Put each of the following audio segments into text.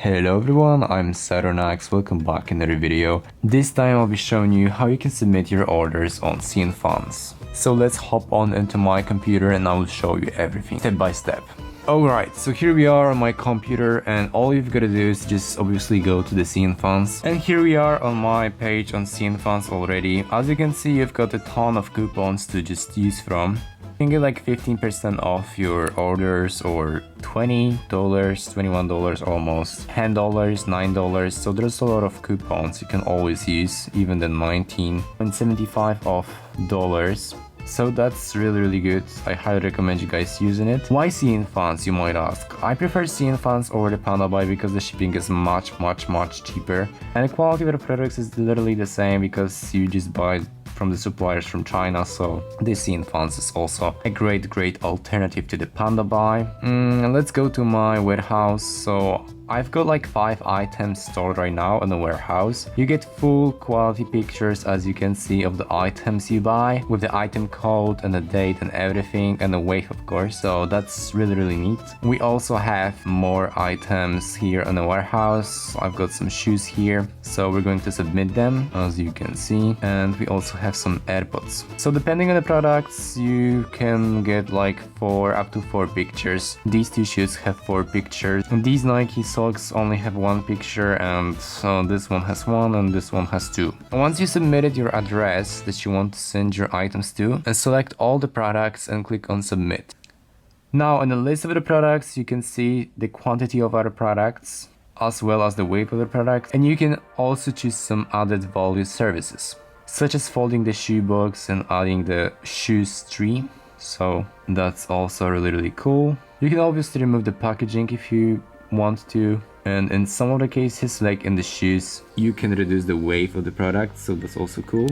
Hello everyone, I'm Saturnax, welcome back in another video. This time I'll be showing you how you can submit your orders on CNFans. So let's hop on into my computer and I will show you everything step by step. Alright, so here we are on my computer and all you've got to do is just obviously go to the CNFans. And here we are on my page on CNFans already. As you can see, you've got a ton of coupons to just use from. You can get like 15% off your orders or $20, $21 almost, $10, $9. So there's a lot of coupons you can always use, even the 19.75 off dollars. So that's really good. I highly recommend you guys using it. Why CNFans, you might ask? I prefer CNFans over the Panda Buy because the shipping is much cheaper. And the quality of the products is literally the same because you just buy from the suppliers from China, so this CNFans is also a great alternative to the Panda Buy. Let's go to my warehouse. So I've got like 5 items stored right now in the warehouse. You get full quality pictures, as you can see, of the items you buy with the item code and the date and everything, and the weight of course, so that's really neat. We also have more items here in the warehouse. I've got some shoes here, so we're going to submit them, as you can see, and we also have some AirPods. So depending on the products, you can get like up to 4 pictures. These two shoes have 4 pictures, and these Nike socks only have 1 picture, and this one has 1 and this one has 2. Once you submitted your address that you want to send your items to, and select all the products and click on submit. Now in the list of the products you can see the quantity of other products as well as the weight of the product, and you can also choose some added value services such as folding the shoe box and adding the shoes tree. So that's also really cool. You can obviously remove the packaging if you want to, and in some of the cases, like in the shoes, you can reduce the weight of the product, so that's also cool.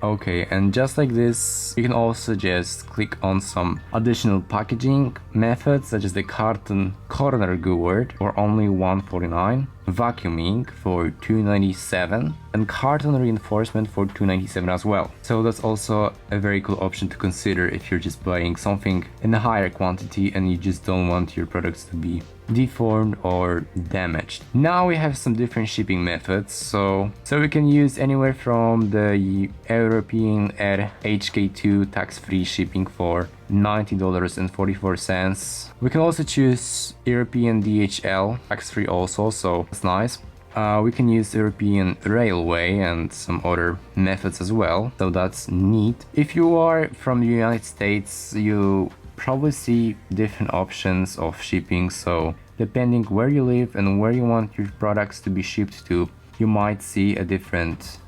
Okay, and just like this, you can also just click on some additional packaging methods such as the carton corner gourd for only $1.49, vacuuming for $2.97, and carton reinforcement for $2.97 as well. So that's also a very cool option to consider if you're just buying something in a higher quantity and you just don't want your products to be deformed or damaged. Now we have some different shipping methods, so we can use anywhere from the European Air HK2 tax-free shipping for $90.44. We can also choose European DHL tax-free also, so that's nice. We can use European Railway and some other methods as well, so that's neat. If you are from the United States, you probably see different options of shipping, so depending where you live and where you want your products to be shipped to, you might see a different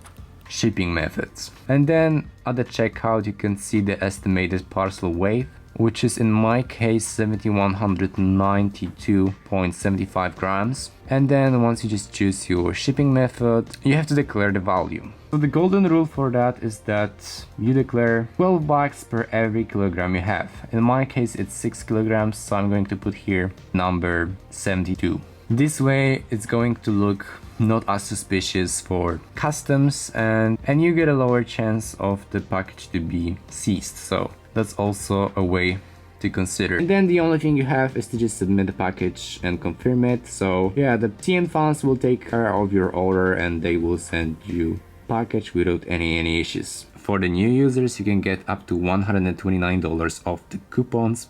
shipping methods. And then at the checkout you can see the estimated parcel weight, which is in my case 7,192.75 grams. And then once you just choose your shipping method, you have to declare the value. So the golden rule for that is that you declare 12 bucks per every kilogram you have. In my case it's 6 kilograms, so I'm going to put here number 72. This way it's going to look not as suspicious for customs, and you get a lower chance of the package to be seized. So that's also a way to consider. And then the only thing you have is to just submit the package and confirm it. So yeah, the CNFans will take care of your order and they will send you package without any issues. For the new users, you can get up to $129 off the coupons.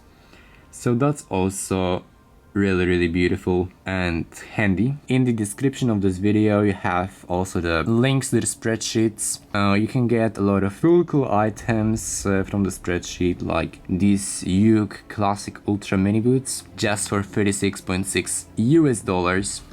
So that's also really beautiful and handy. In the description of this video you have also the links to the spreadsheets. You can get a lot of really cool items from the spreadsheet, like these Uke Classic Ultra Mini Boots just for $36.6 US,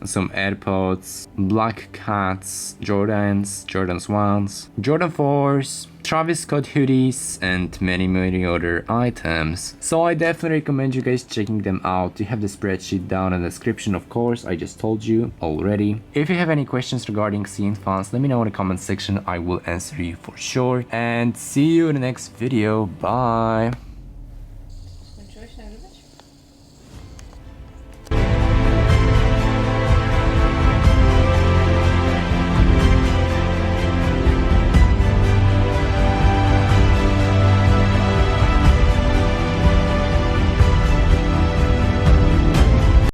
some AirPods, Black Cats, Jordan 1s, Jordan 4s, Travis Scott hoodies, and many other items. So I definitely recommend you guys checking them out. You have the spreadsheet down in the description, of course, I just told you already. If you have any questions regarding CNFans, let me know in the comment section, I will answer you for sure. And see you in the next video, bye!